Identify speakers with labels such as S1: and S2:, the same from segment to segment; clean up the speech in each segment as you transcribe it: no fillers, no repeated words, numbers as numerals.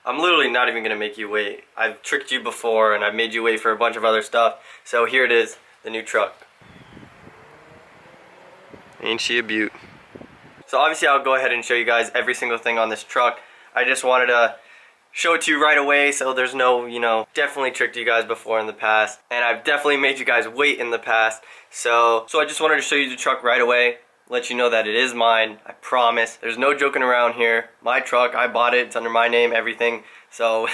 S1: I'm literally not even gonna make you wait. I've tricked you before and I've made you wait for a bunch of other stuff. So here it is, the new truck. Ain't she a beaut? So obviously I'll go ahead and show you guys every single thing on this truck. I just wanted to show it to you right away so there's no, definitely tricked you guys before in the past. And I've definitely made you guys wait in the past. So I just wanted to show you the truck right away. Let you know that it is mine, I promise. There's no joking around here. My truck, I bought it, it's under my name, everything. So,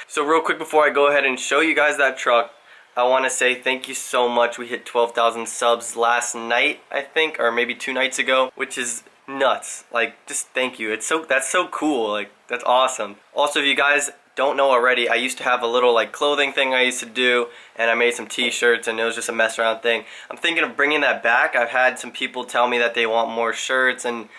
S1: so real quick before I go ahead and show you guys that truck, I want to say thank you so much. We hit 12,000 subs last night, I think, or maybe 2 nights ago, which is nuts. Like, just thank you. That's so cool. Like, that's awesome. Also, if you guys don't know already, I used to have a little like clothing thing I used to do, and I made some t-shirts, and it was just a mess around thing. I'm thinking of bringing that back. I've had some people tell me that they want more shirts and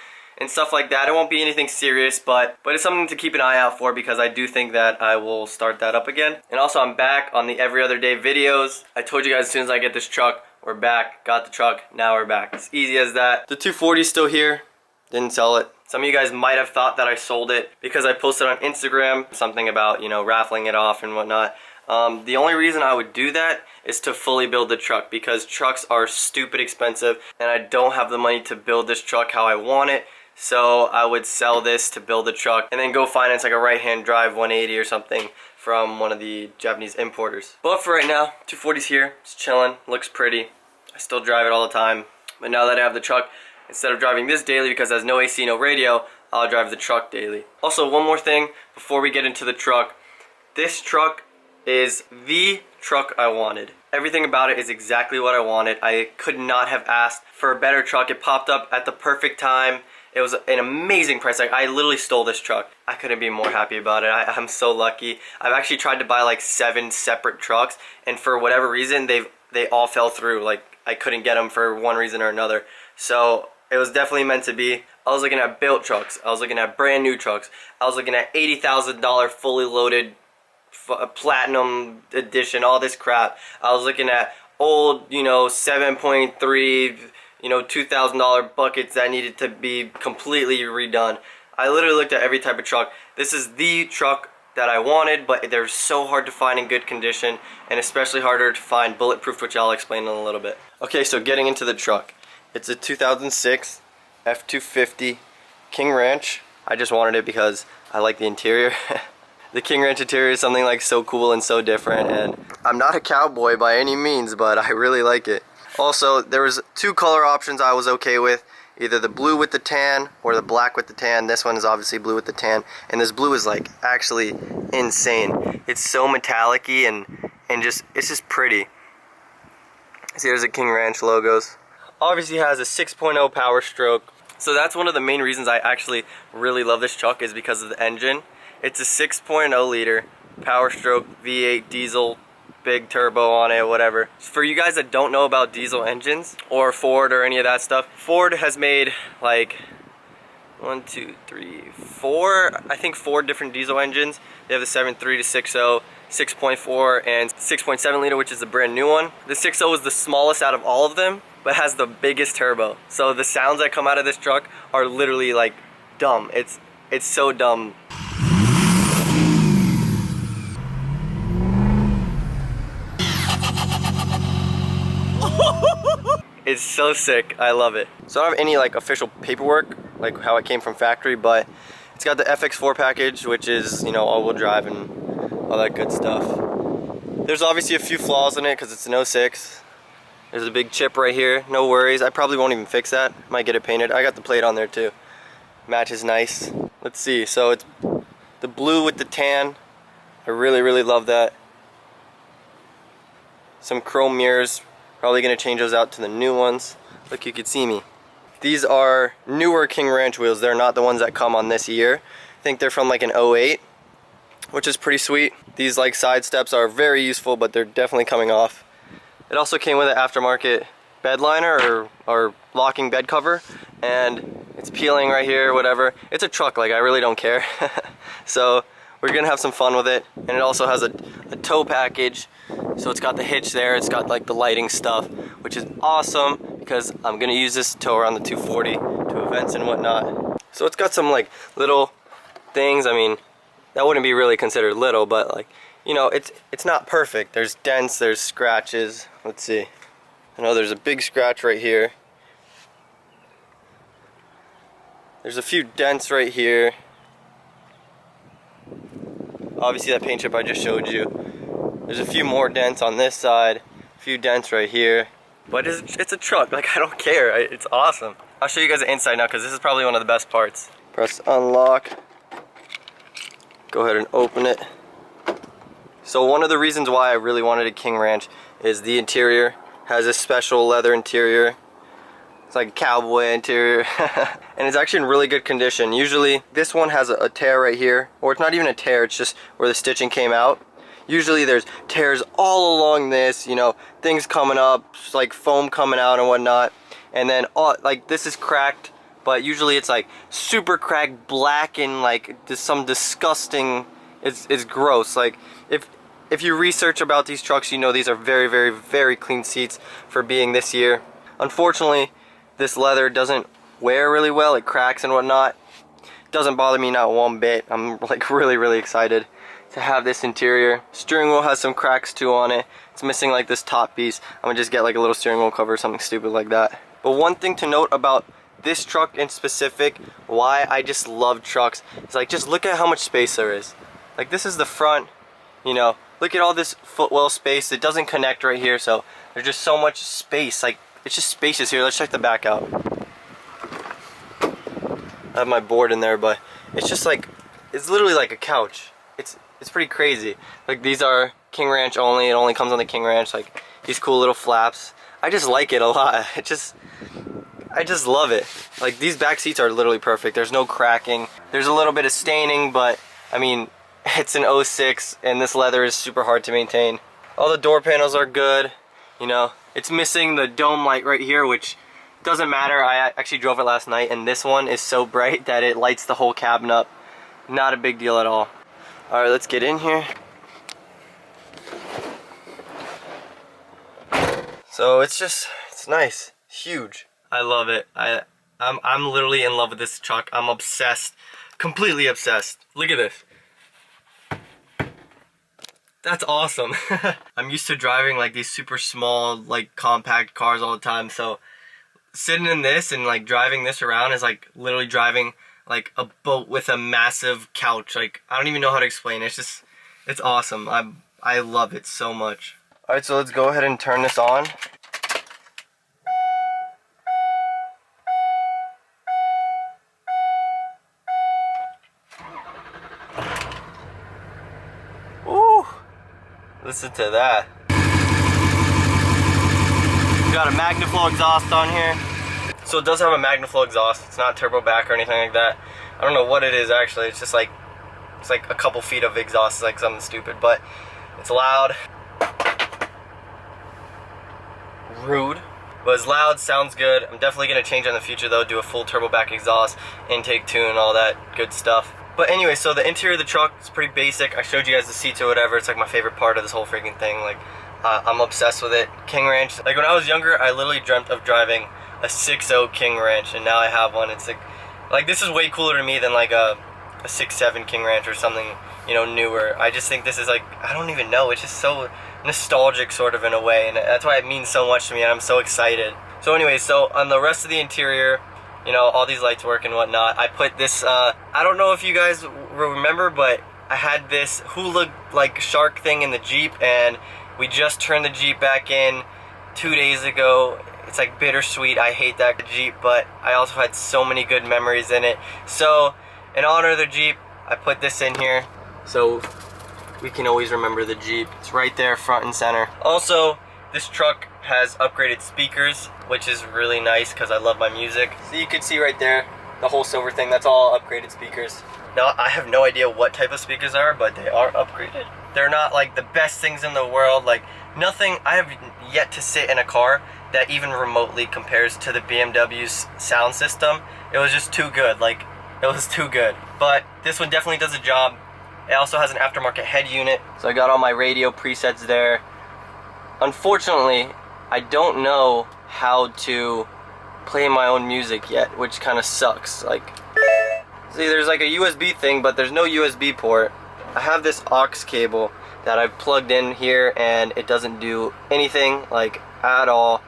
S1: stuff like that. It won't be anything serious, but it's something to keep an eye out for, because I do think that I will start that up again. And also, I'm back on the every other day videos. I told you guys as soon as I get this truck, we're back. Got the truck, now we're back. It's easy as that. The 240 is still here. Didn't sell it. Some of you guys might have thought that I sold it because I posted on Instagram something about, raffling it off and whatnot. The only reason I would do that is to fully build the truck, because trucks are stupid expensive and I don't have the money to build this truck how I want it. So I would sell this to build the truck and then go finance like a right-hand drive 180 or something from one of the Japanese importers. But for right now, 240's here. It's chilling. Looks pretty. I still drive it all the time. But now that I have the truck, instead of driving this daily because it has no AC, no radio, I'll drive the truck daily. Also, one more thing before we get into the truck. This truck is the truck I wanted. Everything about it is exactly what I wanted. I could not have asked for a better truck. It popped up at the perfect time. It was an amazing price. Like, I literally stole this truck. I couldn't be more happy about it. I'm so lucky. I've actually tried to buy like 7 separate trucks, and for whatever reason, they all fell through. Like, I couldn't get them for one reason or another. So it was definitely meant to be. I was looking at built trucks. I was looking at brand new trucks. I was looking at $80,000 fully loaded platinum edition, all this crap. I was looking at old, 7.3, $2,000 buckets that needed to be completely redone. I literally looked at every type of truck. This is the truck that I wanted, but they're so hard to find in good condition, and especially harder to find bulletproof, which I'll explain in a little bit. Okay, so getting into the truck. It's a 2006 F250 King Ranch. I just wanted it because I like the interior. The King Ranch interior is something like so cool and so different, and I'm not a cowboy by any means, but I really like it. Also, there was 2 color options I was okay with. Either the blue with the tan or the black with the tan. This one is obviously blue with the tan, and this blue is like actually insane. It's so metallic-y and just, it's just pretty. See, there's the King Ranch logos. Obviously has a 6.0 power stroke. So that's one of the main reasons I actually really love this truck, is because of the engine. It's a 6.0 liter power stroke V8 diesel, big turbo on it, whatever. For you guys that don't know about diesel engines or Ford or any of that stuff, Ford has made like 1, 2, 3, 4, I think 4 different diesel engines. They have the 7.3 to 6.0, 6.4, and 6.7 liter, which is the brand new one. The 6.0 is the smallest out of all of them, but has the biggest turbo. So the sounds that come out of this truck are literally like dumb. It's so dumb. It's so sick. I love it. So I don't have any like official paperwork, like how it came from factory, but it's got the FX4 package, which is, all-wheel drive and all that good stuff. There's obviously a few flaws in it because it's an 06. There's a big chip right here. No worries. I probably won't even fix that. Might get it painted. I got the plate on there too. Matches nice. Let's see. So it's the blue with the tan. I really, really love that. Some chrome mirrors. Probably gonna change those out to the new ones. Look, you could see me. These are newer King Ranch wheels. They're not the ones that come on this year. I think they're from like an 08, which is pretty sweet. These like side steps are very useful, but they're definitely coming off. It also came with an aftermarket bed liner or locking bed cover, and it's peeling right here, whatever. It's a truck, like I really don't care. So we're gonna have some fun with it. And it also has a tow package. So it's got the hitch there, it's got like the lighting stuff, which is awesome because I'm gonna use this to tow around the 240 to events and whatnot. So it's got some like little things. I mean, that wouldn't be really considered little, but like, you know, it's not perfect. There's dents, there's scratches. Let's see. I know there's a big scratch right here. There's a few dents right here. Obviously that paint chip I just showed you. There's a few more dents on this side, a few dents right here. But it's a truck, like I don't care, it's awesome. I'll show you guys the inside now because this is probably one of the best parts. Press unlock. Go ahead and open it. So one of the reasons why I really wanted a King Ranch is the interior has a special leather interior. It's like a cowboy interior. And it's actually in really good condition. Usually this one has a tear right here, or it's not even a tear, it's just where the stitching came out. Usually there's tears all along this, you know, things coming up, like foam coming out and whatnot. And then like this is cracked, but usually it's like super cracked, black, and like some disgusting, it's gross. Like if you research about these trucks, you know these are very, very, very clean seats for being this year. Unfortunately, this leather doesn't wear really well, it cracks and whatnot. Doesn't bother me not one bit. I'm like really, really excited to have this interior. Steering wheel has some cracks too on it. It's missing like this top piece. I'm gonna just get like a little steering wheel cover or something stupid like that. But one thing to note about this truck in specific, why I just love trucks, is like just look at how much space there is. Like this is the front, you know, look at all this footwell space. It doesn't connect right here, so there's just so much space. Like it's just spacious here. Let's check the back out. I have my board in there, but it's just like, it's literally like a couch. It's pretty crazy. Like these are King Ranch only. It only comes on the King Ranch. Like these cool little flaps. I just like it a lot. I just love it. Like these back seats are literally perfect. There's no cracking. There's a little bit of staining, but I mean, it's an 06 and this leather is super hard to maintain. All the door panels are good. You know, it's missing the dome light right here, which doesn't matter. I actually drove it last night and this one is so bright that it lights the whole cabin up. Not a big deal at all. Alright, let's get in here. So it's nice, huge. I love it. I'm literally in love with this truck. I'm obsessed, completely obsessed. Look at this. That's awesome. I'm used to driving like these super small, like compact cars all the time. So sitting in this and like driving this around is like literally driving like a boat with a massive couch. Like I don't even know how to explain it. It's awesome. I love it so much. All right, so let's go ahead and turn this on. Ooh, listen to that. We got a Magnaflow exhaust on here. So it does have a Magnaflow exhaust. It's not turbo back or anything like that. I don't know what it is actually. It's just like, it's like a couple feet of exhaust. It's like something stupid, but it's loud. Rude. But it's loud, sounds good. I'm definitely going to change in the future though. Do a full turbo back exhaust, intake tune, all that good stuff. But anyway, so the interior of the truck is pretty basic. I showed you guys the seats or whatever. It's like my favorite part of this whole freaking thing. Like, I'm obsessed with it. King Ranch. Like when I was younger, I literally dreamt of driving a 6.0 King Ranch, and now I have one. It's like this is way cooler to me than like a 6.7 King Ranch or something, you know, newer. I just think this is like, I don't even know. It's just so nostalgic sort of in a way, and that's why it means so much to me, and I'm so excited. So anyway, so on the rest of the interior, you know, all these lights work and whatnot. I put this, I don't know if you guys remember, but I had this hula like shark thing in the Jeep, and we just turned the Jeep back in 2 days ago. It's like bittersweet. I hate that Jeep, but I also had so many good memories in it. So in honor of the Jeep, I put this in here so we can always remember the Jeep. It's right there front and center. Also, this truck has upgraded speakers, which is really nice because I love my music. So you can see right there, the whole silver thing, that's all upgraded speakers. Now, I have no idea what type of speakers are, but they are upgraded. They're not like the best things in the world. Like nothing, I have yet to sit in a car that even remotely compares to the BMW's sound system. It was just too good. Like, it was too good. But this one definitely does the job. It also has an aftermarket head unit. So I got all my radio presets there. Unfortunately, I don't know how to play my own music yet, which kind of sucks. Like, see, there's like a USB thing, but there's no USB port. I have this aux cable that I've plugged in here, and it doesn't do anything, like, at all.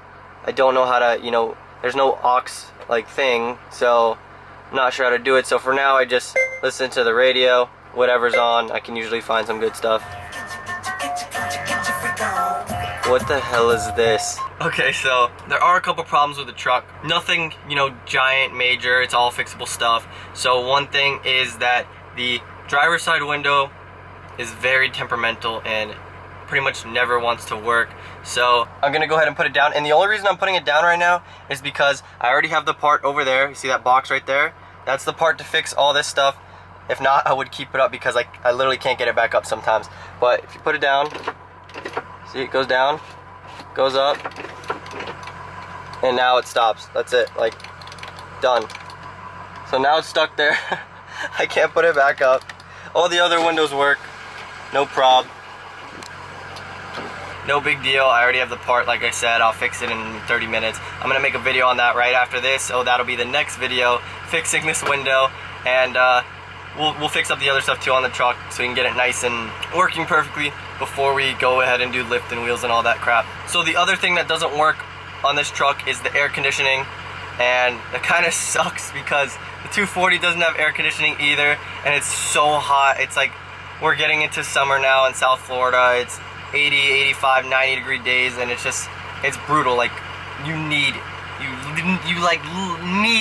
S1: I don't know how to, you know, there's no aux like thing, so I'm not sure how to do it. So for now I just listen to the radio, whatever's on. I can usually find some good stuff. What the hell is this? Okay, so there are a couple problems with the truck. Nothing, you know, giant, major. It's all fixable stuff. So one thing is that the driver's side window is very temperamental and pretty much never wants to work. So I'm gonna go ahead and put it down. And the only reason I'm putting it down right now is because I already have the part over there. You see that box right there? That's the part to fix all this stuff. If not, I would keep it up because I literally can't get it back up sometimes. But if you put it down, see, it goes down, goes up, and now it stops. That's it, like, done. So now it's stuck there. I can't put it back up. All the other windows work, no prob. No big deal. I already have the part, like I said. I'll fix it in 30 minutes. I'm gonna make a video on that right after this, so that'll be the next video, fixing this window, and we'll fix up the other stuff too on the truck so we can get it nice and working perfectly before we go ahead and do lift and wheels and all that crap. So the other thing that doesn't work on this truck is the air conditioning, and it kind of sucks because the 240 doesn't have air conditioning either, and it's so hot. It's like we're getting into summer now in South Florida. It's 80, 85, 90 degree days, and it's brutal. Like, you need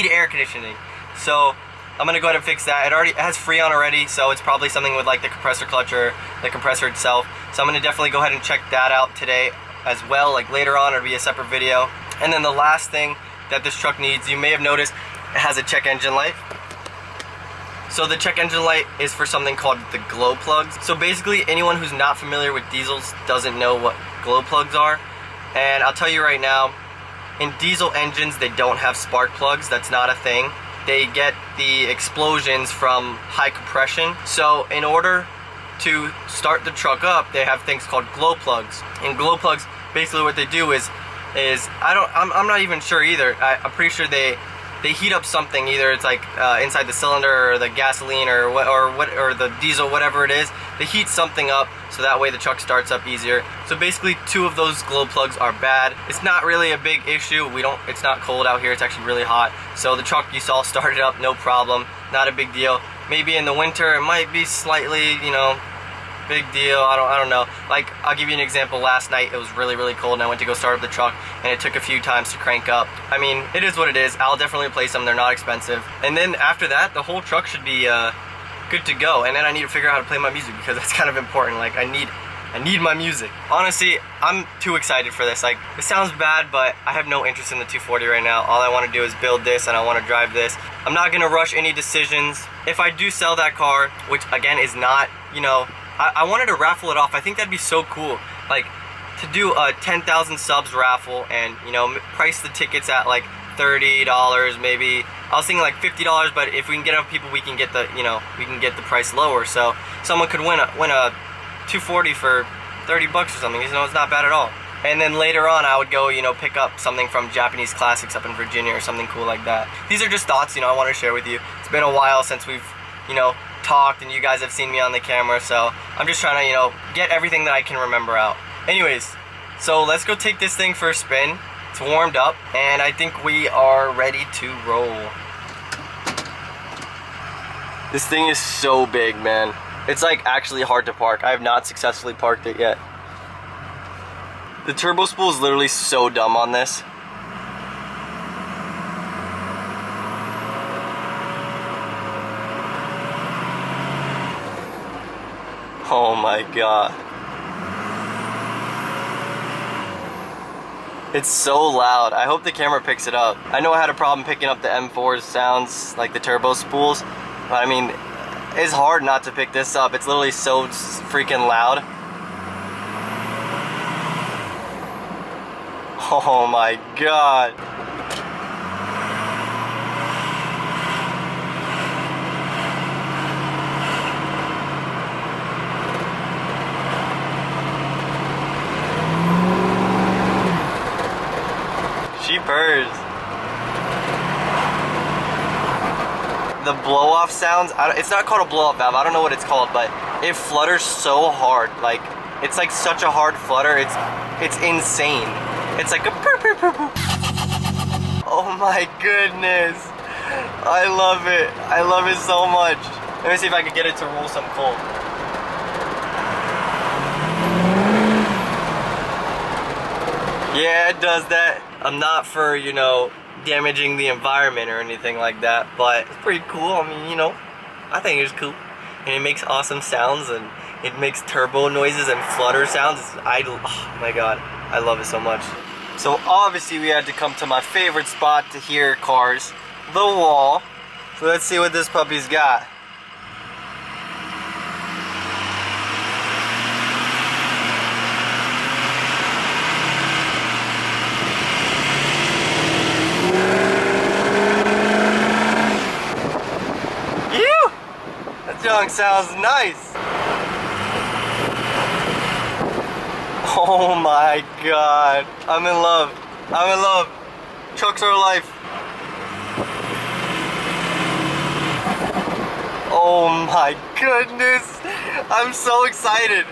S1: air conditioning. So I'm gonna go ahead and fix that. It has Freon already, so it's probably something with like the compressor clutch or the compressor itself. So I'm gonna definitely go ahead and check that out today as well. Like later on, it'll be a separate video. And then the last thing that this truck needs, you may have noticed, it has a check engine light. So the check engine light is for something called the glow plugs. So basically, anyone who's not familiar with diesels doesn't know what glow plugs are. And I'll tell you right now, in diesel engines, they don't have spark plugs. That's not a thing. They get the explosions from high compression. So in order to start the truck up, they have things called glow plugs. And glow plugs, basically what they do is I'm not even sure either. I'm pretty sure they heat up something. Either it's like inside the cylinder or the gasoline or the diesel, whatever it is. They heat something up so that way the truck starts up easier. So basically, 2 of those glow plugs are bad. It's not really a big issue. It's not cold out here. It's actually really hot. So the truck you saw started up, no problem. Not a big deal. Maybe in the winter it might be slightly, you know, big deal. I don't know. Like, I'll give you an example. Last night it was really, really cold, and I went to go start up the truck, and it took a few times to crank up. I mean, it is what it is. I'll definitely replace them. They're not expensive. And then after that, the whole truck should be good to go. And then I need to figure out how to play my music because that's kind of important. Like, I need my music. Honestly, I'm too excited for this. Like, it sounds bad, but I have no interest in the 240 right now. All I want to do is build this, and I want to drive this. I'm not gonna rush any decisions. If I do sell that car, which again is not, you know, I wanted to raffle it off. I think that'd be so cool. Like, to do a 10,000 subs raffle and, you know, price the tickets at like $30 maybe. I was thinking like $50, but if we can get enough people, we can get the, you know, we can get the price lower. So someone could win a 240 for 30 bucks or something. You know, it's not bad at all. And then later on, I would go, you know, pick up something from Japanese Classics up in Virginia or something cool like that. These are just thoughts, you know, I want to share with you. It's been a while since we've, you know, talked and you guys have seen me on the camera, so I'm just trying to, you know, get everything that I can remember out. Anyways, so let's go take this thing for a spin. It's warmed up, and I think we are ready to roll. This thing is so big, man. It's like actually hard to park. I have not successfully parked it yet. The turbo spool is literally so dumb on this. Oh my god. It's so loud. I hope the camera picks it up. I know I had a problem picking up the M4's sounds, like the turbo spools, but I mean, it's hard not to pick this up. It's literally so freaking loud. Oh my god. Jeepers. The blow-off sounds, it's not called a blow-off valve, I don't know what it's called, but It flutters so hard. Like, it's like such a hard flutter. It's insane. It's like a purr, purr, purr, purr. Oh my goodness. I love it. I love it so much. Let me see if I can get it to roll some coal. Yeah, it does that. I'm not for, you know, damaging the environment or anything like that, but it's pretty cool. I mean, you know, I think it's cool. And it makes awesome sounds, and it makes turbo noises and flutter sounds. Oh my god, I love it so much. So obviously we had to come to my favorite spot to hear cars, the wall. So let's see what this puppy's got. That song sounds nice. Oh my god. I'm in love. I'm in love. Trucks are life. Oh my goodness. I'm so excited.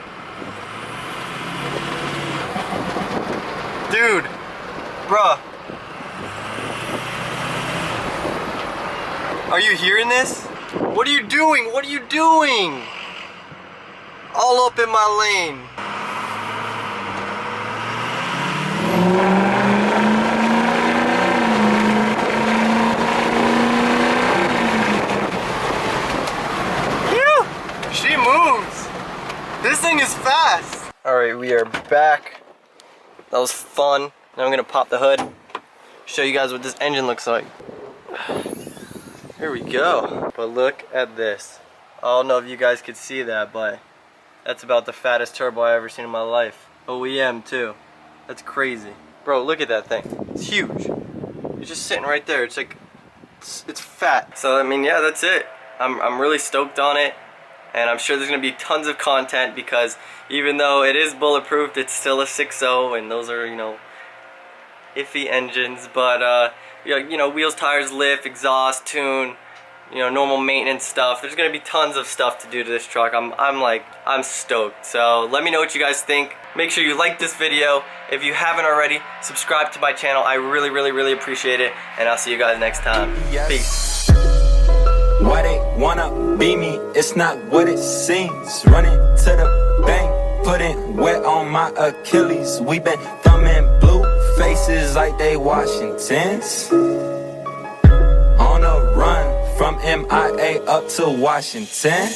S1: Dude. Bruh. Are you hearing this? What are you doing? What are you doing? All up in my lane. Phew! She moves. This thing is fast. Alright, we are back. That was fun. Now I'm gonna pop the hood. Show you guys what this engine looks like. Here we go. But look at this. I don't know if you guys could see that, but that's about the fattest turbo I've ever seen in my life. OEM too. That's crazy. Bro, look at that thing. It's huge. It's just sitting right there. It's like, it's fat. So I mean, yeah, that's it. I'm really stoked on it. And I'm sure there's gonna be tons of content because even though it is bulletproof, it's still a 6.0 and those are, you know, iffy engines. But you know, wheels, tires, lift, exhaust, tune, you know, normal maintenance stuff. There's gonna be tons of stuff to do to this truck. I'm stoked. So let me know what you guys think. Make sure you like this video. If you haven't already, subscribe to my channel. I really appreciate it. And I'll see you guys next time. Peace.
S2: Why they wanna be me? It's not what it seems. Running to the bank, putting wet on my Achilles. We been thumbing blue faces like they Washingtons. On a run from MIA up to Washington.